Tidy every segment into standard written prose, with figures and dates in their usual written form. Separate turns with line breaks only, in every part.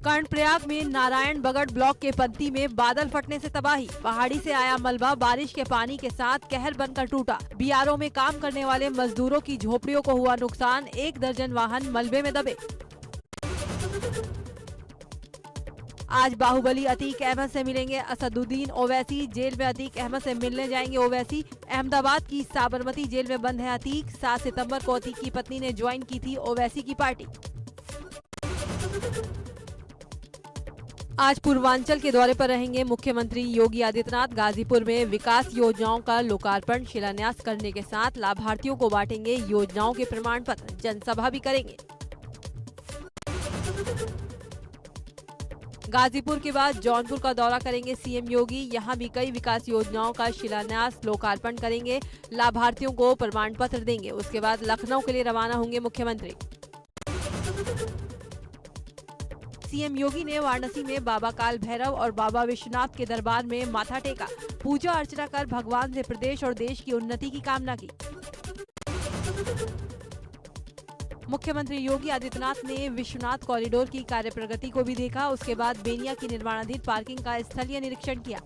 कर्णप्रयाग में नारायण बगड़ ब्लॉक के पंती में बादल फटने से तबाही। पहाड़ी से आया मलबा बारिश के पानी के साथ कहर बनकर टूटा। बीआरओ में काम करने वाले मजदूरों की झोपड़ियों को हुआ नुकसान। 1 दर्जन वाहन मलबे में दबे। आज बाहुबली अतीक अहमद से मिलेंगे असदुद्दीन ओवैसी। जेल में अतीक अहमद से मिलने जाएंगे ओवैसी। अहमदाबाद की साबरमती जेल में बंद है अतीक। 7 सितंबर को अतीक की पत्नी ने ज्वाइन की थी ओवैसी की पार्टी। आज पूर्वांचल के दौरे पर रहेंगे मुख्यमंत्री योगी आदित्यनाथ। गाजीपुर में विकास योजनाओं का लोकार्पण शिलान्यास करने के साथ लाभार्थियों को बांटेंगे योजनाओं के प्रमाण पत्र। जनसभा भी करेंगे। गाजीपुर के बाद जौनपुर का दौरा करेंगे सीएम योगी। यहां भी कई विकास योजनाओं का शिलान्यास लोकार्पण करेंगे। लाभार्थियों को प्रमाण पत्र देंगे। उसके बाद लखनऊ के लिए रवाना होंगे मुख्यमंत्री। सीएम योगी ने वाराणसी में बाबा काल भैरव और बाबा विश्वनाथ के दरबार में माथा टेका। पूजा अर्चना कर भगवान से प्रदेश और देश की उन्नति की कामना की। मुख्यमंत्री योगी आदित्यनाथ ने विश्वनाथ कॉरिडोर की कार्य प्रगति को भी देखा। उसके बाद बेनिया की निर्माणाधीन पार्किंग का स्थलीय निरीक्षण किया।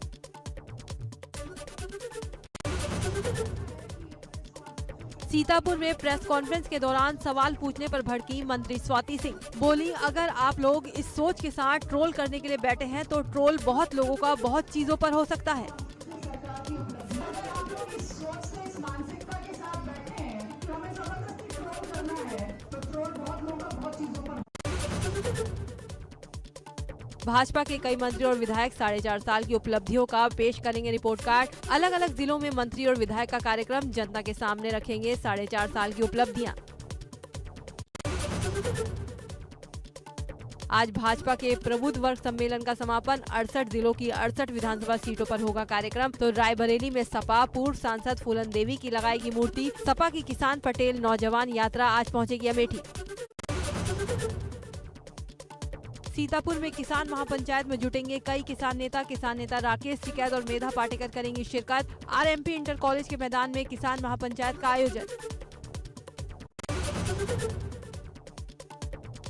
सीतापुर में प्रेस कॉन्फ्रेंस के दौरान सवाल पूछने पर भड़की मंत्री स्वाति सिंह। बोली, अगर आप लोग इस सोच के साथ ट्रोल करने के लिए बैठे हैं तो ट्रोल बहुत लोगों का बहुत चीजों पर हो सकता है। भाजपा के कई मंत्री और विधायक 4.5 साल की उपलब्धियों का पेश करेंगे रिपोर्ट कार्ड। अलग अलग जिलों में मंत्री और विधायक का कार्यक्रम। जनता के सामने रखेंगे 4.5 साल की उपलब्धियां। आज भाजपा के प्रबुद्ध वर्ग सम्मेलन का समापन। 68 जिलों की 68 विधानसभा सीटों पर होगा कार्यक्रम। तो रायबरेली में सपा पूर्व सांसद फूलन देवी की लगाएगी मूर्ति। सपा की किसान पटेल नौजवान यात्रा आज पहुंचेगी अमेठी। सीतापुर में किसान महापंचायत में जुटेंगे कई किसान नेता राकेश टिकैत और मेधा पाटेकर करेंगी शिरकत। आरएमपी इंटर कॉलेज के मैदान में किसान महापंचायत का आयोजन।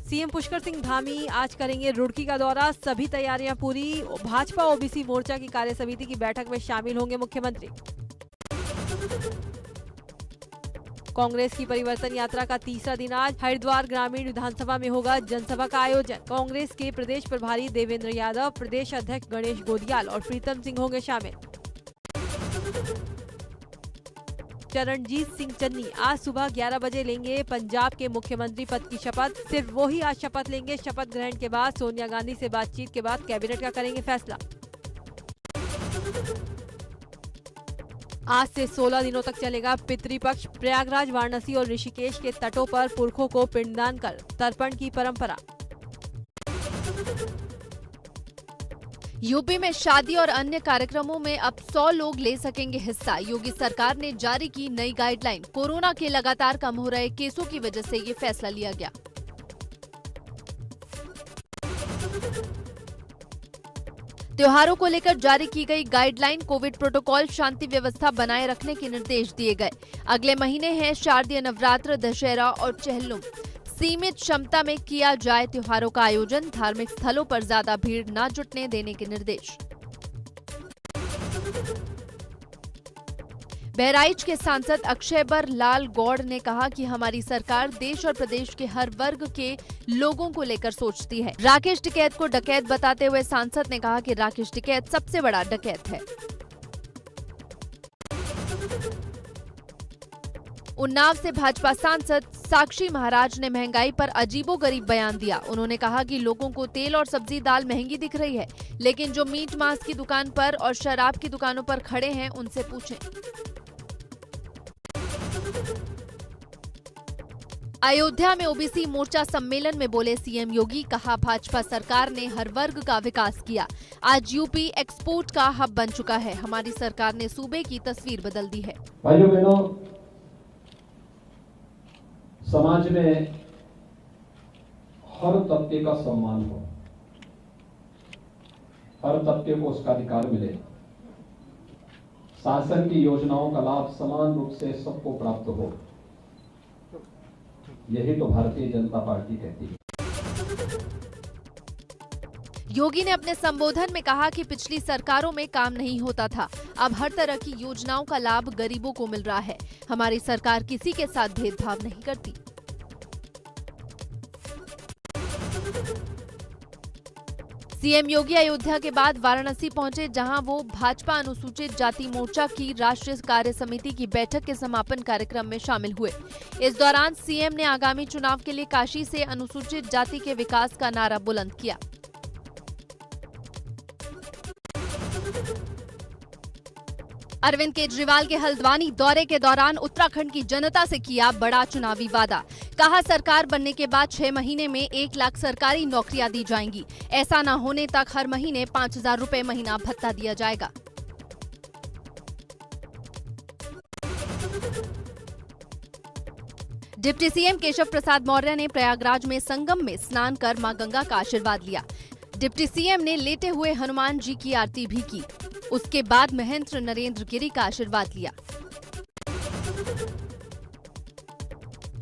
सीएम पुष्कर सिंह धामी आज करेंगे रुड़की का दौरा। सभी तैयारियां पूरी। भाजपा ओबीसी मोर्चा की कार्य समिति की बैठक में शामिल होंगे मुख्यमंत्री। कांग्रेस की परिवर्तन यात्रा का तीसरा दिन आज हरिद्वार ग्रामीण विधानसभा में होगा जनसभा का आयोजन। कांग्रेस के प्रदेश प्रभारी देवेंद्र यादव, प्रदेश अध्यक्ष गणेश गोदियाल और प्रीतम सिंह होंगे शामिल। चरणजीत सिंह चन्नी आज सुबह 11 बजे लेंगे पंजाब के मुख्यमंत्री पद की शपथ। सिर्फ वो ही आज शपथ लेंगे। शपथ ग्रहण के बाद सोनिया गांधी से बातचीत के बाद कैबिनेट का करेंगे फैसला। आज से 16 दिनों तक चलेगा पितृपक्ष। प्रयागराज, वाराणसी और ऋषिकेश के तटों पर पुरखों को पिंडदान कर तर्पण की परंपरा।
यूपी में शादी और अन्य कार्यक्रमों में अब 100 लोग ले सकेंगे हिस्सा। योगी सरकार ने जारी की नई गाइडलाइन। कोरोना के लगातार कम हो रहे केसों की वजह से ये फैसला लिया गया। त्योहारों को लेकर जारी की गई गाइडलाइन। कोविड प्रोटोकॉल, शांति व्यवस्था बनाए रखने के निर्देश दिए गए। अगले महीने हैं शारदीय नवरात्र, दशहरा और चेहल्लुम। सीमित क्षमता में किया जाए त्योहारों का आयोजन। धार्मिक स्थलों पर ज्यादा भीड़ न जुटने देने के निर्देश। बहराइच के सांसद अक्षयबर लाल गौड़ ने कहा कि हमारी सरकार देश और प्रदेश के हर वर्ग के लोगों को लेकर सोचती है। राकेश टिकैत को डकैत बताते हुए सांसद ने कहा कि राकेश टिकैत सबसे बड़ा डकैत है। उन्नाव से भाजपा सांसद साक्षी महाराज ने महंगाई पर अजीबोगरीब बयान दिया। उन्होंने कहा कि लोगों को तेल और सब्जी दाल महंगी दिख रही है, लेकिन जो मीट मांस की दुकान पर और शराब की दुकानों पर खड़े हैं उनसे पूछें। अयोध्या में ओबीसी मोर्चा सम्मेलन में बोले सीएम योगी। कहा, भाजपा सरकार ने हर वर्ग का विकास किया। आज यूपी एक्सपोर्ट का हब बन चुका है। हमारी सरकार ने सूबे की तस्वीर बदल दी है।
भाइयों बहनों, समाज में हर तबके का सम्मान हो, हर तबके को उसका अधिकार मिले, शासन की योजनाओं का लाभ समान रूप से सबको प्राप्त हो, यही तो भारतीय जनता पार्टी कहती है।
योगी ने अपने संबोधन में कहा कि पिछली सरकारों में काम नहीं होता था, अब हर तरह की योजनाओं का लाभ गरीबों को मिल रहा है। हमारी सरकार किसी के साथ भेदभाव नहीं करती। सीएम योगी अयोध्या के बाद वाराणसी पहुंचे, जहां वो भाजपा अनुसूचित जाति मोर्चा की राष्ट्रीय कार्य समिति की बैठक के समापन कार्यक्रम में शामिल हुए। इस दौरान सीएम ने आगामी चुनाव के लिए काशी से अनुसूचित जाति के विकास का नारा बुलंद किया। अरविंद केजरीवाल के हल्द्वानी दौरे के दौरान उत्तराखंड की जनता से किया बड़ा चुनावी वादा। कहा, सरकार बनने के बाद 6 महीने में 1 लाख सरकारी नौकरियां दी जाएंगी। ऐसा न होने तक हर महीने 5,000 रुपए महीना भत्ता दिया जाएगा। डिप्टी सीएम केशव प्रसाद मौर्य ने प्रयागराज में संगम में स्नान कर मां गंगा का आशीर्वाद लिया। डिप्टी सीएम ने लेटे हुए हनुमान जी की आरती भी की। उसके बाद महेंद्र नरेंद्र गिरी का आशीर्वाद लिया।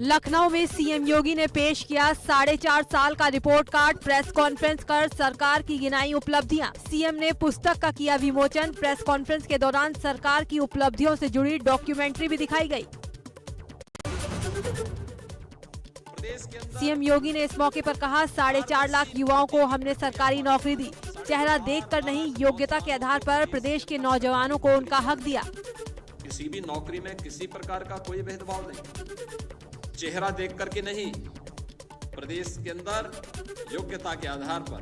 लखनऊ में सीएम योगी ने पेश किया 4.5 साल का रिपोर्ट कार्ड। प्रेस कॉन्फ्रेंस कर सरकार की गिनाई उपलब्धियां। सीएम ने पुस्तक का किया विमोचन। प्रेस कॉन्फ्रेंस के दौरान सरकार की उपलब्धियों से जुड़ी डॉक्यूमेंट्री भी दिखाई गई। सीएम योगी ने इस मौके पर कहा, 4.5 लाख युवाओं को हमने सरकारी नौकरी दी। चेहरा देखकर नहीं, योग्यता के आधार पर प्रदेश के नौजवानों को उनका हक दिया।
किसी भी नौकरी में किसी प्रकार का कोई भेदभाव नहीं, चेहरा देख करके नहीं, प्रदेश के अंदर योग्यता के आधार पर।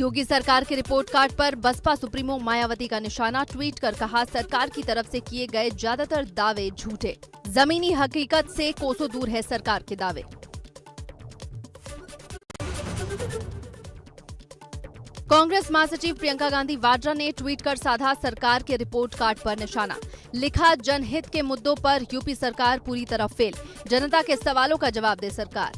योगी सरकार के रिपोर्ट कार्ड पर बसपा सुप्रीमो मायावती का निशाना। ट्वीट कर कहा, सरकार की तरफ से किए गए ज्यादातर दावे झूठे, जमीनी हकीकत से कोसों दूर है सरकार के दावे। कांग्रेस महासचिव प्रियंका गांधी वाड्रा ने ट्वीट कर साधा सरकार के रिपोर्ट कार्ड पर निशाना। लिखा, जनहित के मुद्दों पर यूपी सरकार पूरी तरह फेल, जनता के सवालों का जवाब दे सरकार।